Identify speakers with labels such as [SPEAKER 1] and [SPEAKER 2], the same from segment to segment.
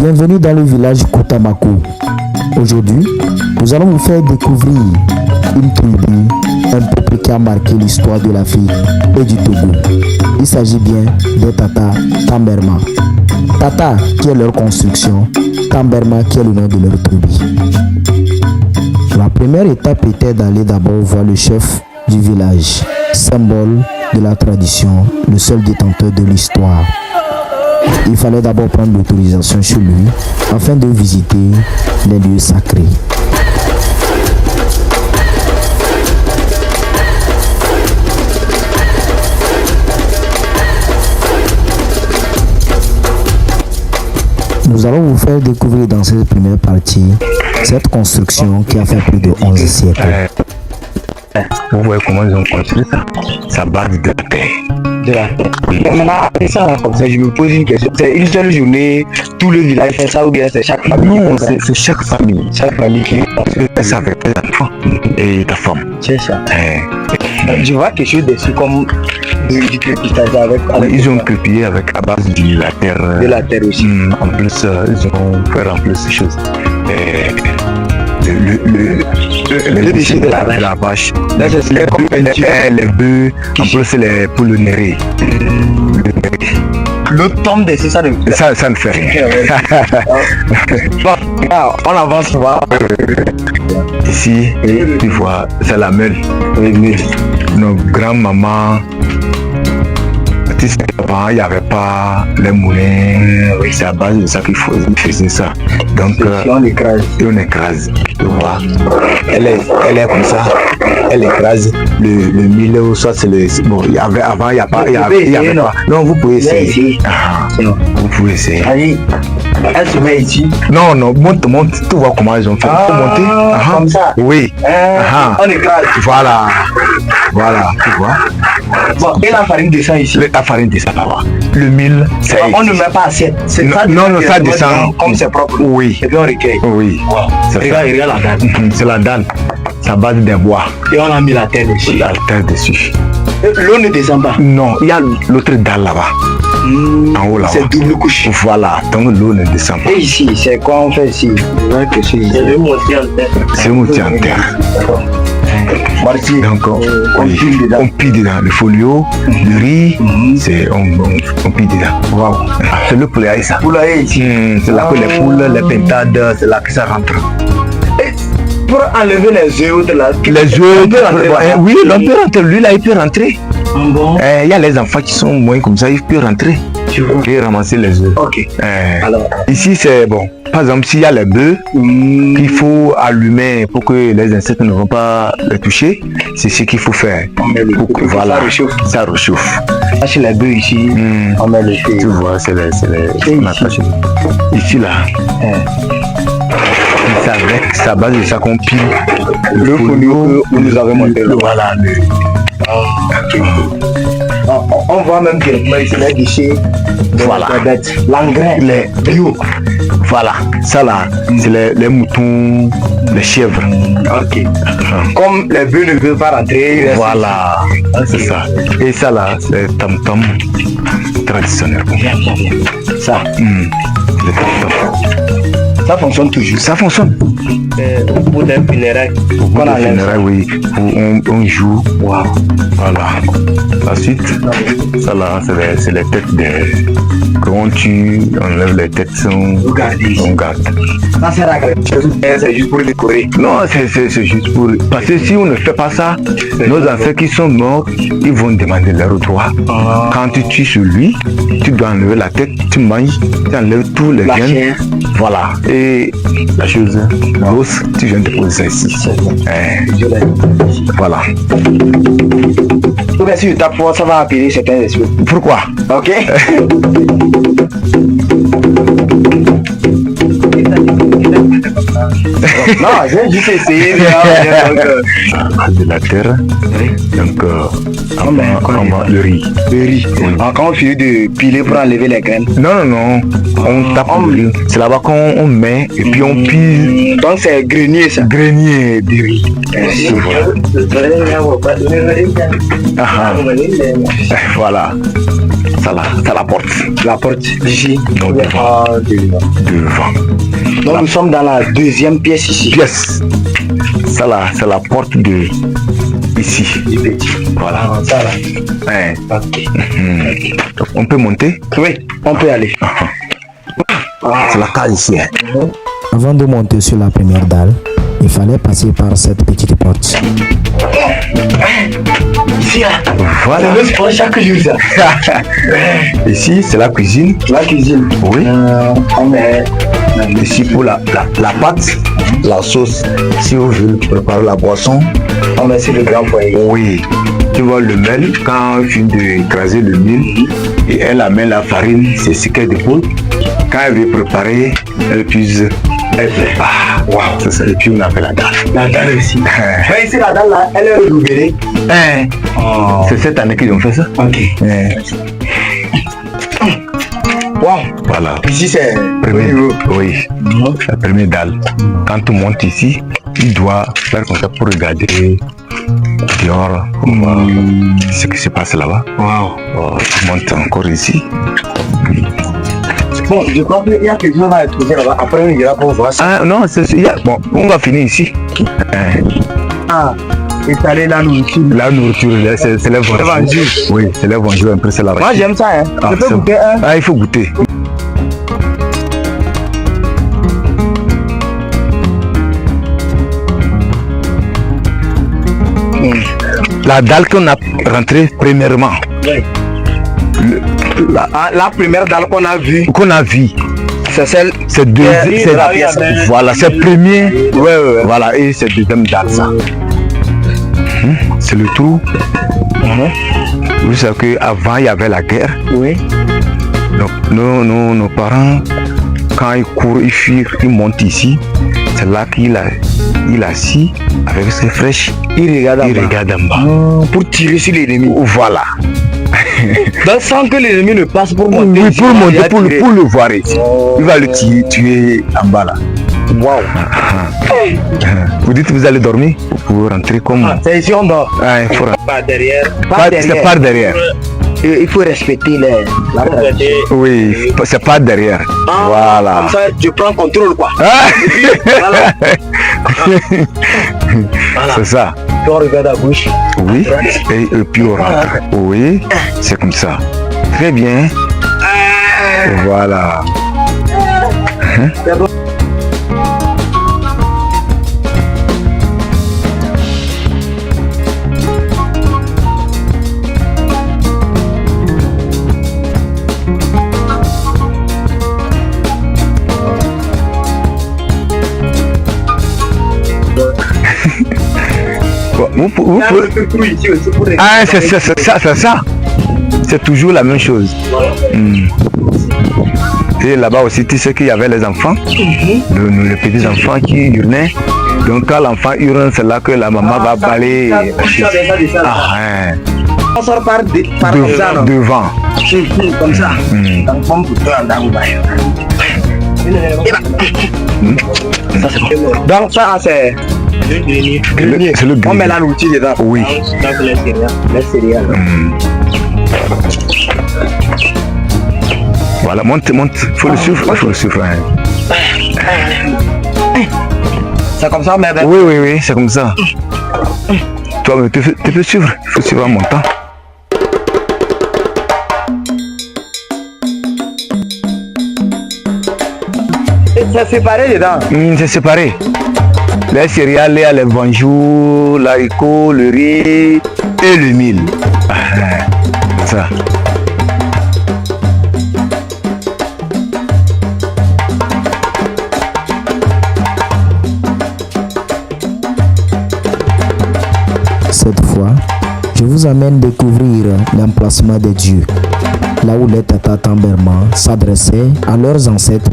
[SPEAKER 1] Bienvenue dans le village Koutamako. Aujourd'hui, nous allons vous faire découvrir une tribu, un peuple qui a marqué l'histoire de l'Afrique et du Togo. Il s'agit bien des Tata Tamberma. Tata qui est leur construction, Tamberma qui est le nom de leur tribu. La première étape était d'aller d'abord voir le chef du village, symbole de la tradition, le seul détenteur de l'histoire. Il fallait d'abord prendre l'autorisation chez lui afin de visiter les lieux sacrés. Nous allons vous faire découvrir dans cette première partie cette construction qui a fait plus de 11 siècles.
[SPEAKER 2] Vous voyez comment ils ont construit ça? Ça base de la terre.
[SPEAKER 3] De la terre. Maintenant, après ça, comme ça, je me pose une question. C'est une seule journée, tout le village fait ça ou bien c'est chaque famille?
[SPEAKER 2] Non, c'est chaque famille.
[SPEAKER 3] Chaque famille qui
[SPEAKER 2] fait ça avec tes enfants et ta femme.
[SPEAKER 3] C'est ça. Je vois quelque chose dessus comme du crépillage avec
[SPEAKER 2] ils ont crépillé avec à base de la terre.
[SPEAKER 3] De la terre aussi.
[SPEAKER 2] En plus, ils ont fait remplir ces choses. Le déchet de la vache, les bœufs, en plus c'est les poules.
[SPEAKER 3] L'autre tombe dessus, ça
[SPEAKER 2] ne fait rien.
[SPEAKER 3] Bon, on avance, on va.
[SPEAKER 2] Ici, tu vois, c'est la meule. Nos grands-mamans, il n'y avait pas les moulins, c'est à base de ça qu'ils faisaient ça. Donc,
[SPEAKER 3] on écrase.
[SPEAKER 2] Tu vois. Elle est comme ça, elle écrase le mille ou soit c'est le. Bon, il y avait avant, il n'y avait pas. Non, vous pouvez essayer. Vous pouvez essayer.
[SPEAKER 3] Elle se met ici.
[SPEAKER 2] Non, monte, tu vois comment ils ont fait. Il faut monter.
[SPEAKER 3] Comme ça.
[SPEAKER 2] Oui.
[SPEAKER 3] On écrase.
[SPEAKER 2] Voilà, tu vois.
[SPEAKER 3] Bon, et la farine descend ici.
[SPEAKER 2] La farine descend là-bas. Le mil, c'est.
[SPEAKER 3] On ne met pas assiette.
[SPEAKER 2] Non, ça descend.
[SPEAKER 3] Comme c'est propre.
[SPEAKER 2] Oui.
[SPEAKER 3] Et puis on recueille.
[SPEAKER 2] Oui.
[SPEAKER 3] Regarde la dalle.
[SPEAKER 2] C'est la dalle. Ça base des bois.
[SPEAKER 3] Et on a mis la terre dessus.
[SPEAKER 2] La terre dessus.
[SPEAKER 3] L'eau ne descend pas.
[SPEAKER 2] Non, il y a l'autre dalle là-bas. En haut là-bas.
[SPEAKER 3] C'est double couche.
[SPEAKER 2] Voilà, donc l'eau ne descend pas.
[SPEAKER 3] Et ici, c'est quoi on fait ici? C'est le monter en terre.
[SPEAKER 2] C'est monter en terre. Donc on pille dedans le folio, le riz, on pille dedans. Wow. C'est le poulailler ça.
[SPEAKER 3] Poulailler ici.
[SPEAKER 2] C'est là que les poules, les pintades, c'est là que ça rentre.
[SPEAKER 3] Et pour enlever les œufs de la.
[SPEAKER 2] Les œufs, oui, l'on peut rentrer. Lui là, il peut rentrer.
[SPEAKER 3] Bon.
[SPEAKER 2] Il y a les enfants qui sont moins comme ça, ils peuvent rentrer. Et ramasser les œufs.
[SPEAKER 3] Ok.
[SPEAKER 2] Alors. Ici c'est bon. Par exemple, s'il y a les bœufs qu'il faut allumer pour que les insectes ne vont pas les toucher, c'est ce qu'il faut faire. Voilà, ça réchauffe.
[SPEAKER 3] Chez les bœufs ici, on met le feu.
[SPEAKER 2] Tu vois, c'est les ici là. C'est avec sa base de ça qu'on pile.
[SPEAKER 3] Le folio où nous avons monté.
[SPEAKER 2] Voilà.
[SPEAKER 3] On voit même directement ici les déchets.
[SPEAKER 2] Voilà.
[SPEAKER 3] L'engrais.
[SPEAKER 2] Les bio. Voilà. Ça là, c'est les moutons, les chèvres.
[SPEAKER 3] Ok. Comme les bœufs ne veulent pas rentrer.
[SPEAKER 2] Voilà. C'est ça. Et ça là, c'est tam-tam traditionnel.
[SPEAKER 3] Bien. Ça.
[SPEAKER 2] Le tam-tam.
[SPEAKER 3] Ça fonctionne toujours.
[SPEAKER 2] Ça fonctionne.
[SPEAKER 3] Pour les funérailles.
[SPEAKER 2] Pour les funérailles, oui. On joue. Wow. Voilà. La suite, ça là, c'est les têtes des. Quand on tue, on lève les têtes, on garde.
[SPEAKER 3] Ça sert à quelque chose, c'est juste pour décorer.
[SPEAKER 2] Non, c'est juste pour. Parce que si on ne fait pas ça, nos ancêtres qui sont morts, ils vont demander leur droit. Quand tu tues celui, tu dois enlever la tête, tu manges, tu enlèves tous les graines. Voilà. Et la chose, l'os, tu viens de poser ça ici. Voilà.
[SPEAKER 3] Si tu tapes fort, ça va appeler certains esprits.
[SPEAKER 2] Pourquoi?
[SPEAKER 3] Ok. Non, j'ai juste essayé
[SPEAKER 2] de la terre. Donc on va le riz.
[SPEAKER 3] Quand on finit de piler pour enlever les graines.
[SPEAKER 2] Non. On tape le riz. C'est là-bas qu'on met et puis on pile.
[SPEAKER 3] Donc c'est grenier ça.
[SPEAKER 2] Grenier de riz. Voilà. Ça là, c'est la porte.
[SPEAKER 3] La porte d'ici.
[SPEAKER 2] Non, devant. Devant.
[SPEAKER 3] Donc nous sommes dans la deuxième pièce ici.
[SPEAKER 2] Pièce. Ça là, c'est la porte de ici. Voilà.
[SPEAKER 3] Ça là.
[SPEAKER 2] Ouais.
[SPEAKER 3] Ok.
[SPEAKER 2] On peut monter?
[SPEAKER 3] Oui, on peut aller.
[SPEAKER 2] C'est la case ici. Hein.
[SPEAKER 1] Avant de monter sur la première dalle, il fallait passer par cette petite porte.
[SPEAKER 3] Ici là.
[SPEAKER 2] Voilà.
[SPEAKER 3] C'est le sport chaque jour ça.
[SPEAKER 2] Ici, c'est la cuisine.
[SPEAKER 3] La cuisine.
[SPEAKER 2] Oui.
[SPEAKER 3] On met.
[SPEAKER 2] Ici pour la pâte, la sauce. Si vous voulez préparer la boisson,
[SPEAKER 3] On met sur le grand foyer.
[SPEAKER 2] oui. Tu vois le miel, quand elle finit d'écraser le miel, et elle amène la farine, c'est ce qu'elle dépose. Quand elle veut préparer, elle puise, elle prépare. Waouh, c'est ça. Et puis on appelle la dalle.
[SPEAKER 3] La dalle aussi. Mais ici la dalle là, elle est renouvelée.
[SPEAKER 2] Hein.
[SPEAKER 3] Oh.
[SPEAKER 2] C'est cette année qu'ils ont fait ça.
[SPEAKER 3] Ok.
[SPEAKER 2] Hein.
[SPEAKER 3] Wow.
[SPEAKER 2] Voilà.
[SPEAKER 3] Ici c'est
[SPEAKER 2] Premier, oui, la première dalle. Quand on monte ici, il doit faire comme ça pour regarder dehors, pour voir ce qui se passe là-bas.
[SPEAKER 3] Wow.
[SPEAKER 2] Oh, on monte encore ici.
[SPEAKER 3] Bon, je crois qu'il y a quelque chose à trouver là-bas. Après, on ira pour voir ça.
[SPEAKER 2] Ah non, bon, on va finir ici. Hein.
[SPEAKER 3] Ah, étaler la nourriture.
[SPEAKER 2] La nourriture, là, c'est les vendues. Oui, c'est les vendues, un peu, c'est la
[SPEAKER 3] Moi, j'aime ça, hein.
[SPEAKER 2] Ah,
[SPEAKER 3] Je peux
[SPEAKER 2] c'est
[SPEAKER 3] goûter un.
[SPEAKER 2] Ah, il faut goûter. La dalle qu'on a rentrée premièrement.
[SPEAKER 3] Oui. La première dalle qu'on a vue,
[SPEAKER 2] Qu'on a vu.
[SPEAKER 3] c'est celle.
[SPEAKER 2] C'est deuxième.
[SPEAKER 3] la pièce.
[SPEAKER 2] Voilà, c'est premier. Ouais. Voilà, et c'est deuxième dalle ça. C'est le trou. Vous savez qu'avant il y avait la guerre.
[SPEAKER 3] Oui.
[SPEAKER 2] Donc nos parents, quand ils courent, ils fuient, ils montent ici. C'est là qu'il a assis avec ses flèches.
[SPEAKER 3] Il regarde en
[SPEAKER 2] Il
[SPEAKER 3] bas.
[SPEAKER 2] regarde en bas.
[SPEAKER 3] Pour tirer sur l'ennemi.
[SPEAKER 2] Voilà.
[SPEAKER 3] Donc, sans que l'ennemi ne passe pour monter.
[SPEAKER 2] Oui,
[SPEAKER 3] ici,
[SPEAKER 2] pour
[SPEAKER 3] il
[SPEAKER 2] monter,
[SPEAKER 3] a
[SPEAKER 2] pour
[SPEAKER 3] tiré.
[SPEAKER 2] le voir ici. Il va le tuer en bas là.
[SPEAKER 3] Wow.
[SPEAKER 2] Vous dites que vous allez dormir pour rentrer comme.
[SPEAKER 3] C'est ici on dort.
[SPEAKER 2] Ah, il faut rentrer.
[SPEAKER 3] Pas derrière.
[SPEAKER 2] C'est par derrière.
[SPEAKER 3] Il faut respecter la tradition.
[SPEAKER 2] Oui, c'est pas derrière. Voilà.
[SPEAKER 3] Comme ça, je prends contrôle quoi.
[SPEAKER 2] Ah.
[SPEAKER 3] Voilà.
[SPEAKER 2] C'est ça.
[SPEAKER 3] On regarde à gauche.
[SPEAKER 2] Oui. Et puis on rentre. Oui. C'est comme ça. Très bien. Voilà.
[SPEAKER 3] C'est bon.
[SPEAKER 2] Ah, c'est ça. C'est toujours la même chose. Et là-bas aussi, tu sais qu'il y avait les enfants, les petits enfants qui urinaient. Donc quand l'enfant urine, c'est là que la maman va balayer. Ah, hein.
[SPEAKER 3] On sort par ça, non?
[SPEAKER 2] Devant.
[SPEAKER 3] Comme ça. Donc, on peut donc ça c'est
[SPEAKER 2] C'est le
[SPEAKER 3] on met la nourriture dedans.
[SPEAKER 2] Oui.
[SPEAKER 3] Les céréales.
[SPEAKER 2] Voilà, monte. Faut le suivre. Hein.
[SPEAKER 3] C'est comme ça, mais
[SPEAKER 2] Oui, c'est comme ça. Toi, tu peux suivre. Il faut suivre en montant.
[SPEAKER 3] c'est séparé dedans.
[SPEAKER 2] C'est séparé. Les céréales, il y a les banjous, l'haricot, le riz et le mil. Ça.
[SPEAKER 1] Cette fois, je vous amène découvrir l'emplacement des dieux, là où les Tata Tamberma s'adressaient à leurs ancêtres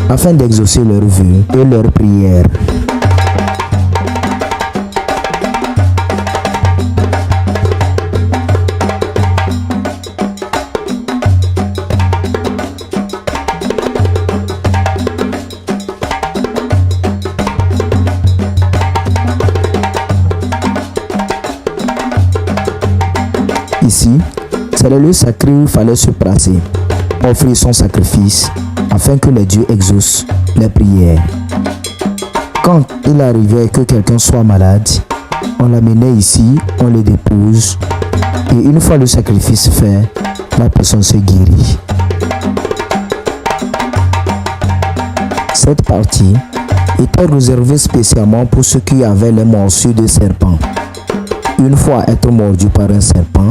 [SPEAKER 1] afin d'exaucer leurs vœux et leurs prières. Ici, c'est C'est le lieu sacré où il fallait se placer, offrir son sacrifice afin que les dieux exaucent les prières. Quand il arrivait que quelqu'un soit malade, on l'amenait ici, on le dépose et une fois le sacrifice fait, la personne se guérit. Cette partie était réservée spécialement pour ceux qui avaient les morsures de serpent. Une fois être mordu par un serpent,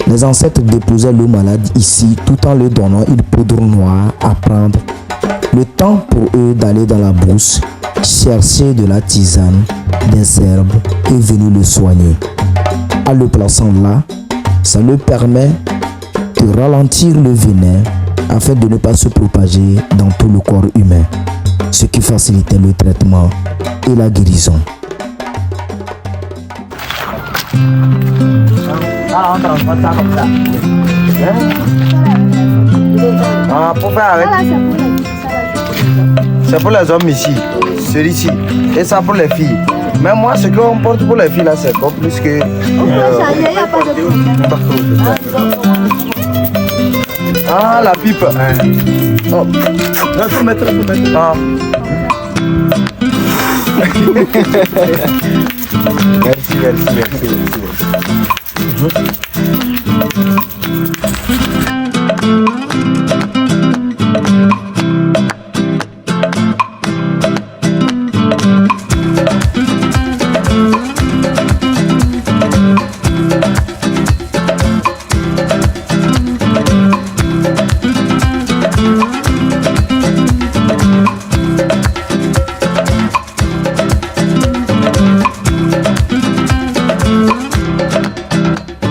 [SPEAKER 1] les ancêtres déposaient le malade ici tout en lui donnant une poudre noire à prendre. Le temps pour eux d'aller dans la brousse, chercher de la tisane, des herbes et venir le soigner. En le plaçant là, ça lui permet de ralentir le venin afin de ne pas se propager dans tout le corps humain, ce qui facilitait le traitement et la guérison.
[SPEAKER 3] Ah, on transforme ça comme ça. Ah, pour faire avec. C'est pour les hommes ici, celui-ci. Et ça pour les filles. Mais moi, ce qu'on porte pour les filles là, c'est pas plus que. Ah, la pipe. Oh. Non, faut mettre. Ah. Merci.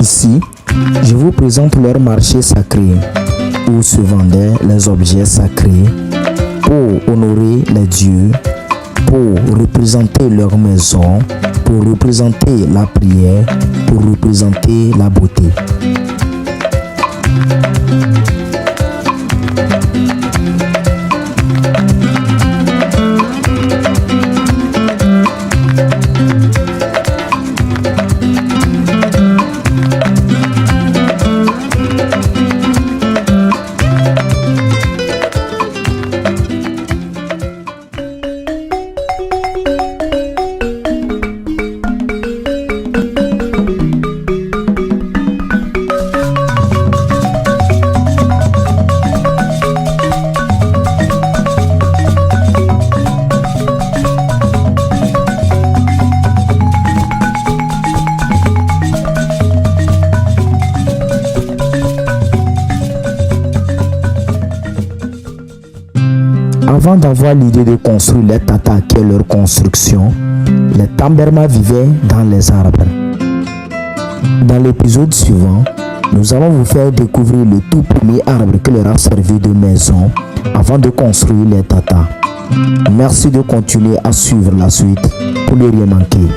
[SPEAKER 1] Ici, je vous présente leur marché sacré où se vendaient les objets sacrés pour honorer les dieux, pour représenter leur maison, pour représenter la prière, pour représenter la beauté. Avant d'avoir l'idée de construire les tatas qui est leur construction, les Tamberma vivaient dans les arbres. Dans l'épisode suivant, nous allons vous faire découvrir le tout premier arbre qui leur a servi de maison avant de construire les tatas. Merci de continuer à suivre la suite pour ne rien manquer.